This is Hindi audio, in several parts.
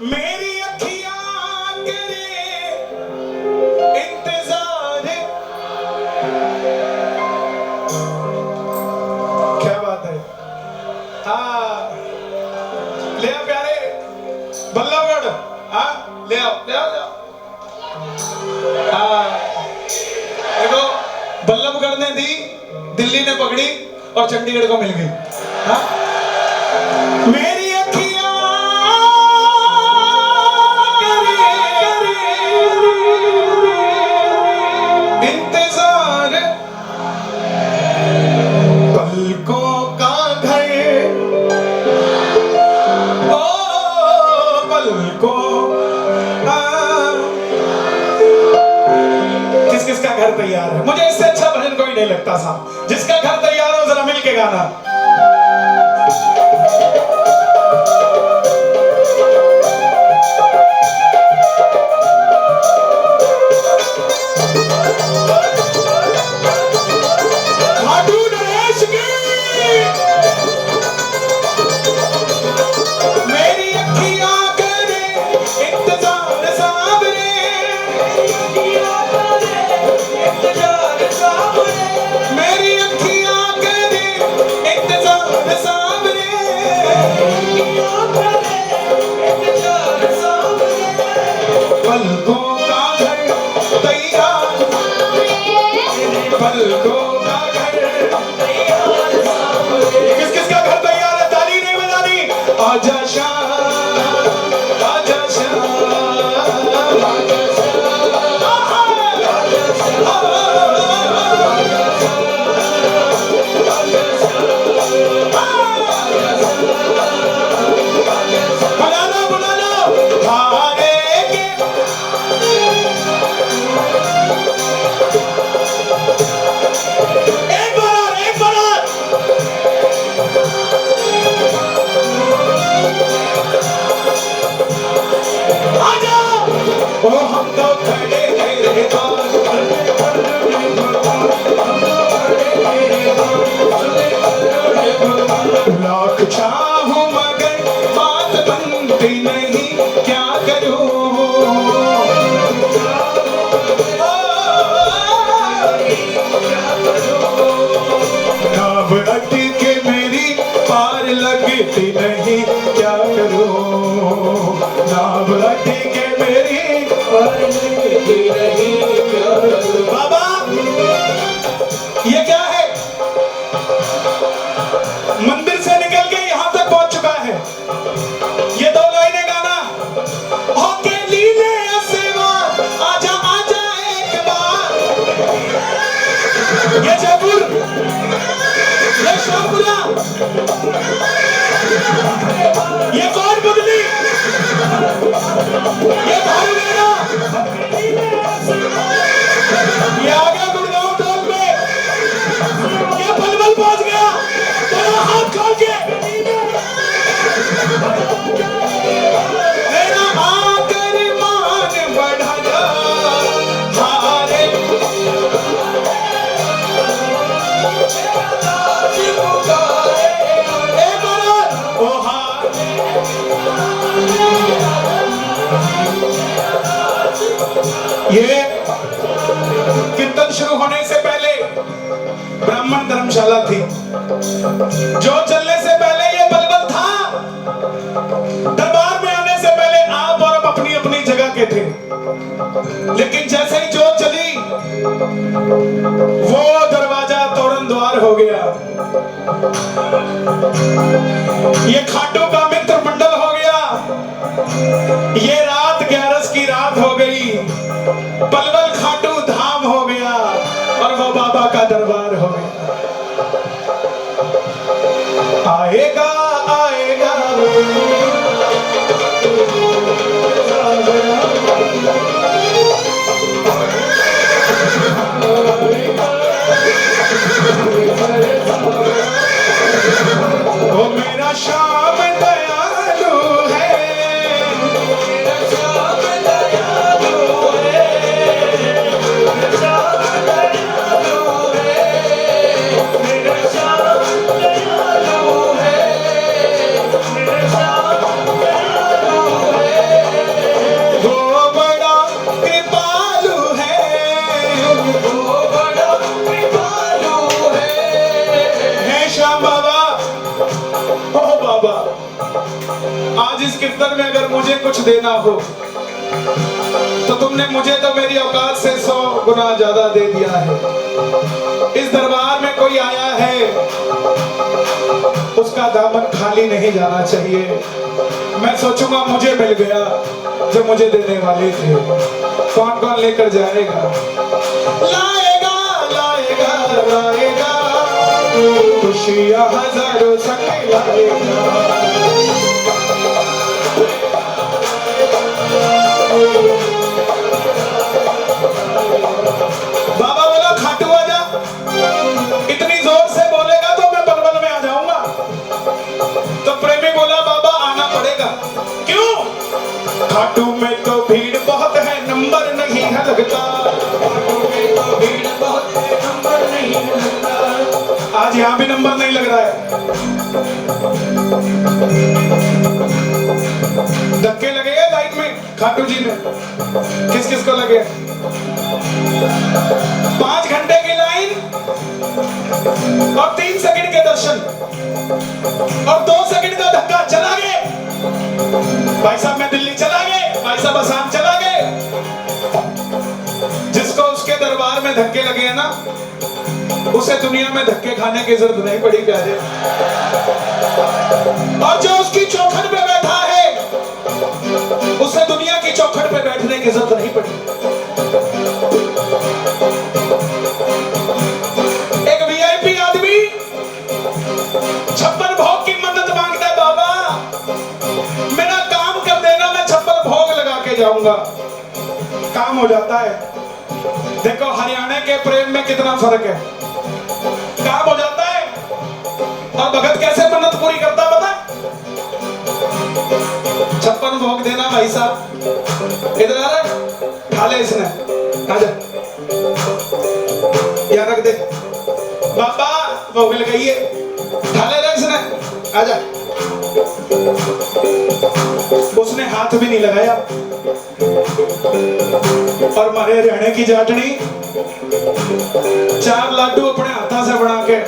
मेरी अखियां करे इंतजार। क्या बात है। हाँ ले आओ प्यारे बल्लभगढ़। हाँ ले आओ ले आओ ले आओ। हाँ देखो बल्लभगढ़ ने दी, दिल्ली ने पकड़ी और चंडीगढ़ को मिल गई। हाँ मेरी अखियां इंतजार, पलकों का घर ओ पलकों। किस किस का घर तैयार है? मुझे इससे अच्छा भजन कोई नहीं लगता साहब। जिसका घर तैयार हो जरा मिल के गाना। किस किस का घर तैयार है? ताली नहीं बजानी। आजा शाम आजा शाम आजा बुला लो बुला लो हारे के। एक बार आजा। ओ हम तो खड़े तेरे द्वार, लाख चाहूं मगर बात बनती नहीं, क्या करूं नाव अटके मेरी पार लगती नहीं, क्या करूं नाव अटके मेरी पार लगती नहीं, क्या करूं। बाबा ये क्या है? मंदिर से निकल के यहाँ तक पहुंच चुका है। ये दो लाइनें गाना। होके लीले सेवा आजा आजा एक बार। ये जयपुर ये शाहपुरा ये कौन बुदली ये भारूगेरा ये आ गया गुड़गांव टोल पे। ये पलवल पहुंच गया। तेरा हाथ खोल के मेरा आकर मान बढ़ा जा हारे। ये कीर्तन शुरू होने से पहले ब्राह्मण धर्मशाला थी। जो चलने से पहले ये बलबल था। दरबार में आने से पहले आप और हम अपनी अपनी जगह के थे। लेकिन जैसे ही जोत चली वो दरवाजा तोरण द्वार हो गया। ये खाटू का मित्र मंडल हो गया। ये रात 11 की रात हो गई। पलवल खाटू धाम हो गया और वो बाबा का दरबार हो गया। आएगा आएगा वो मेरा श्याम दयालु है। आज इस कीर्तन में अगर मुझे कुछ देना हो तो तुमने मुझे तो मेरी औकात से 100 गुना ज्यादा दे दिया है। इस दरबार में कोई आया है उसका दामन खाली नहीं जाना चाहिए। मैं सोचूंगा मुझे मिल गया जो मुझे देने वाले थे। कौन कौन लेकर जाएगा? लाएगा लाएगा लाएगा खुशियां हजारों संग लाएगा। बाबा बोला खाटू आजा। इतनी जोर से बोलेगा तो मैं पलवल में आ जाऊंगा। तो प्रेमी बोला बाबा आना पड़ेगा। क्यों? खाटू में तो भीड़ बहुत है, नंबर नहीं है लगता। खाटू में तो भीड़ बहुत है, नंबर नहीं है लगता। आज यहाँ भी नंबर नहीं लग रहा है। धक्के लगे हैं लाइन में खाटू जी में। किस किस को लगे? 5 घंटे की लाइन और 3 सेकंड के दर्शन और 2 सेकंड का धक्का। चला गए भाई साहब, मैं दिल्ली चला गए भाई साहब, आसाम चला गए। जिसको उसके दरबार में धक्के लगे हैं ना, उसे दुनिया में धक्के खाने की जरूरत नहीं पड़ी प्यारे। और जो उसकी चौखट पे बैठा है उसे दुनिया की चौखट पे बैठने की जरूरत नहीं पड़ी। एक वीआईपी आदमी 56 भोग की मन्नत मांगता है, बाबा मेरा काम कर देना, मैं 56 भोग लगा के जाऊंगा। काम हो जाता है। देखो हरियाणा के प्रेम में कितना फर्क है। काम हो जाता है। और भगत कैसे मन्नत पूरी करता पता? 56 भोग देना भाई साहब। इधर आ रहा, खा ले इसने, आजा यहाँ रख दे। बाबा भोग लगाइए, खा ले रहा इसने, आजा। उसने हाथ भी नहीं लगाया। और हमारे हरियाणा की जाटनी 4 लाडू अपने हाथा से बना के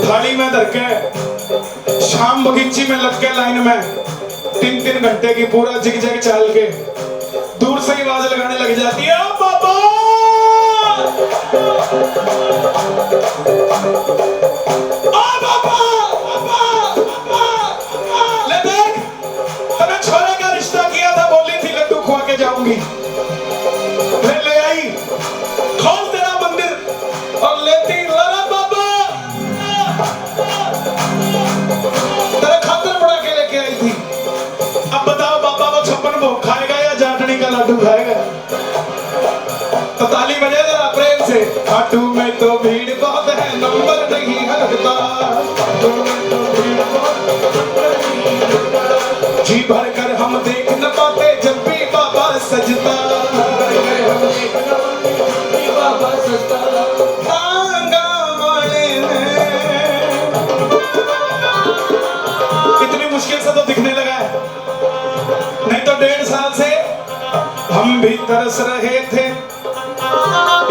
थाली में धर के शाम बगीची में लग के लाइन में 3-3 घंटे की पूरा जिग-जग चाल के दूर से ही आवाज लगाने लग जाती है, ओ बाबा ओ बाबा ले देख, तूने छोरे का रिश्ता किया था, बोली थी लड्डू खुआ के जाऊंगी। ले आई, खोल तेरा मंदिर और लेती लाला बाबा तेरे खातर बना के लेके आई थी। अब बताओ बाबा वो 56 भोग खाएगा या जाटनी का लड्डू खाएगा? तो ताली बजे जरा प्रेम से। खाटू में तो भीड़ बहुत है, नंबर नहीं है लगता। जी भर कर हम देख न पाते जब भी बाबा सजता। इतनी मुश्किल से तो दिखने लगा है, नहीं तो 1.5 साल से हम भी तरस रहे थे,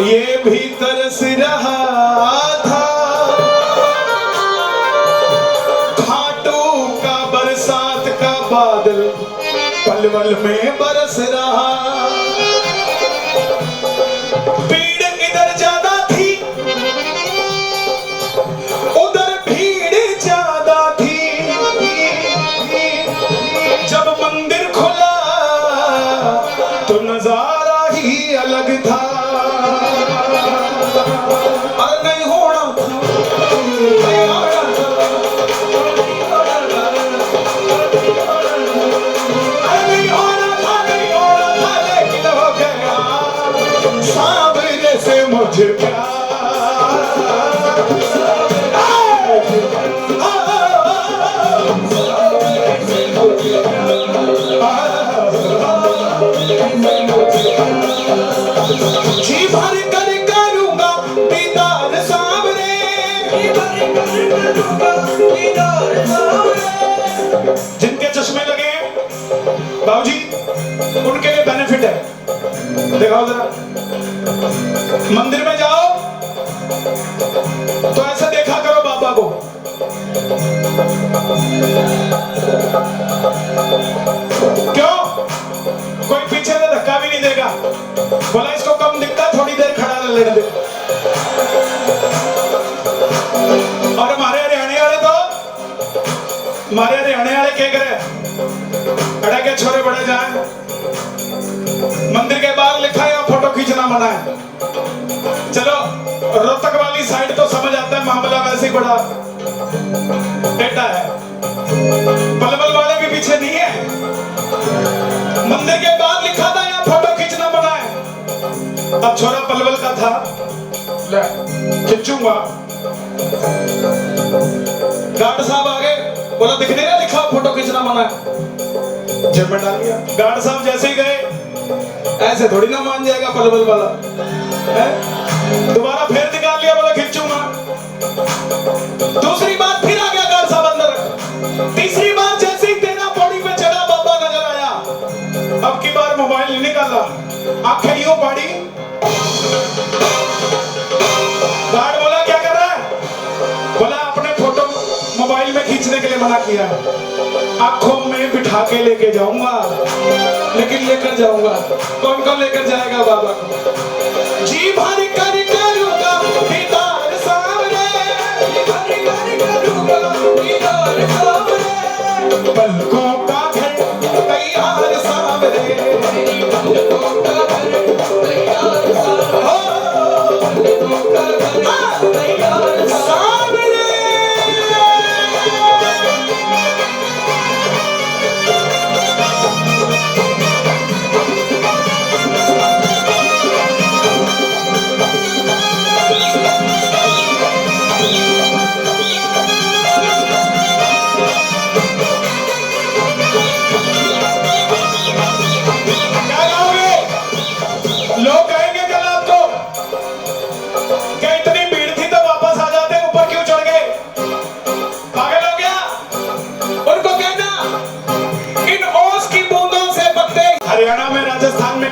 ये भी तरस रहा था। खाटू का बरसात का बादल पलवल में बरस रहा। भीड़ इधर ज्यादा थी, उधर भीड़ ज्यादा थी। जब मंदिर खुला तो नजारा ही अलग था। अरे नहीं होना नहीं होना, अरे नहीं होना था लेकिन हो गया सामने से मुझे प्यार। जी भर कर करूंगा दीदार सामने, जिनके चश्मे लगे बाबूजी उनके लिए बेनिफिट है। दिखाओ जरा, मंदिर में जाओ तो ऐसे देखा करो बाबा को। क्यों? कोई पीछे से धक्का भी नहीं देगा। बोला इसको कम दिखता, थोड़ी देर खड़ा लड़ दे। और हमारे हरियाणा वाले क्या करे, अड़ा के छोरे बड़े जाए, मंदिर के बाहर लिखा है फोटो खींचना मना है। चलो रोहतक वाली साइड तो समझ आता है, मामला वैसे ही बड़ा टेढ़ा है। पलवल वाले भी पीछे नहीं है, मंदिर के बाहर लिखा था यहाँ फोटो खींचना मना है। अब छोरा पलवल का था, ले खींचूंगा। गार्ड साहब आगे, बोला दिख नहीं रहा लिखा फोटो खींचना मना है, जेब में डाल दिया। गार्ड साहब जैसे ही गए, ऐसे थोड़ी ना मान जाएगा पलवल वाला, दोबारा फिर निकाल लिया, बोला खींचूंगा। दूसरी बार फिर आ गया गार्ड साहब अंदर। तीसरी बार जैसे ही तेरा पौड़ी पे चढ़ा बाबा नजर आया, अब की बार मोबाइल नहीं निकाला, आंखें यूं पाड़ी। गार्ड बोला क्या कर रहा है? बोला अपने फोटो मोबाइल में खींचने के लिए मना किया, आंखों में बिठा के लेके जाऊंगा, लेकिन लेकर जाऊंगा। कौन कौन लेकर जाएगा बाबा को? जी भर कर करूंगा दीदार सामने, जी भर कर करूंगा दीदार सामने, पलकों का घर तैयार सामने, पलकों का घर तैयार सामने, पलकों का घर तैयार सामने।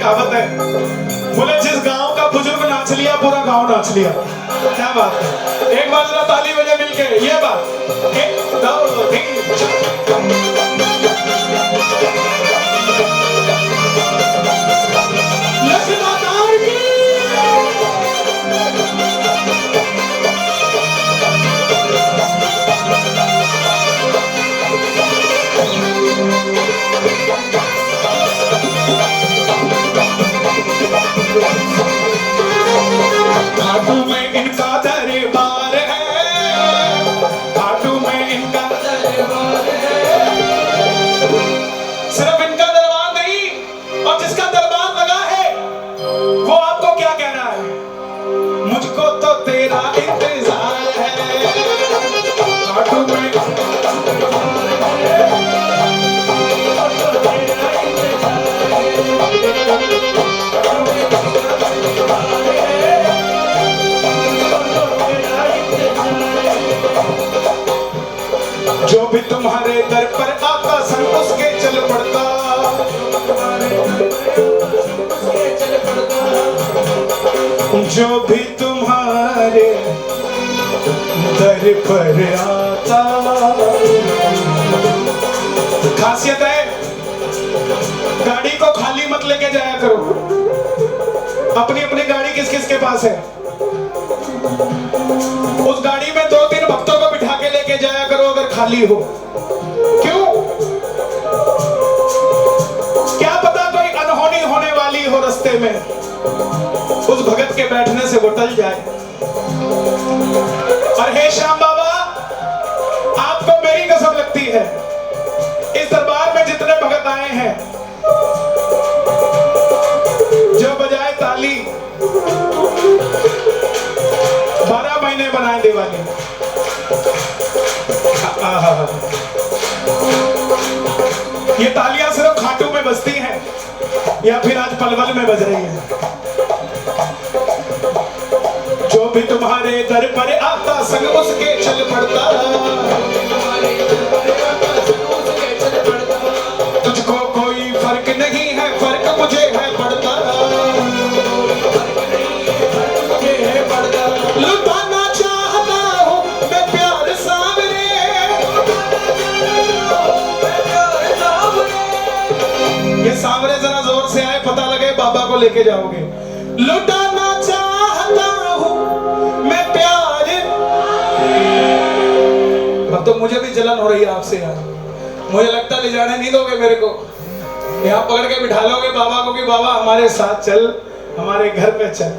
कहावत है, बोले जिस गांव का बुजुर्ग नाच लिया पूरा गांव नाच लिया। क्या बात है, एक बार जरा ताली बजा मिलके ये बात। 1 2 3 लखनऊ की खाटू में इनका दरबार है, खाटू में इनका दरबार है। सिर्फ इनका दरबार नहीं, और जिसका दरबार लगा है वो आपको क्या कहना है? मुझको तो तेरा इंतजार है। खाटू में जो भी तुम्हारे दर पर आता संग उसके चल पड़ता, जो भी तुम्हारे दर पर आता। खासियत है, गाड़ी को खाली मत लेके जाया करो। अपनी अपनी गाड़ी किस किस के पास है, उस गाड़ी में 2-3 भक्तों को बिठा के लेके जाया करो अगर खाली हो। क्यों? क्या पता कोई अनहोनी होने वाली हो रास्ते में, उस भगत के बैठने से वो टल जाए। और हे श्याम बाबा, आपको मेरी कसम लगती है, इस दरबार में जितने भगत आए हैं, जो बजाए ताली 12 महीने बनाए दिवाली। ये तालियां सिर्फ खाटू में बजती हैं या फिर आज पलवल में बज रही है। जो भी तुम्हारे दर पर आता संग उसके चल पड़ता, तुझको कोई फर्क नहीं है, फर्क मुझे है पड़ता। लुटाना चाहता हूँ मैं प्यार सामने, लेके जाओगे। लुटाना चाहता हूं मैं प्यार। अब तो मुझे भी जलन हो रही है आपसे यार, मुझे लगता है ले जाने नहीं दोगे मेरे को, यहाँ पकड़ के बिठा लोगे बाबा को कि बाबा हमारे साथ चल, हमारे घर पे चल।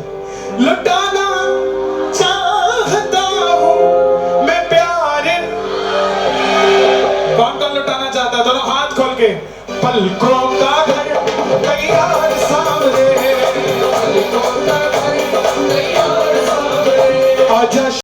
लुटाना चाहता हूं मैं प्यार। कौन कौन लुटाना चाहता है? दोनों हाथ खोल के। पलकों का घर तैयार सामने, पलकों का घर तैयार सामने, आजा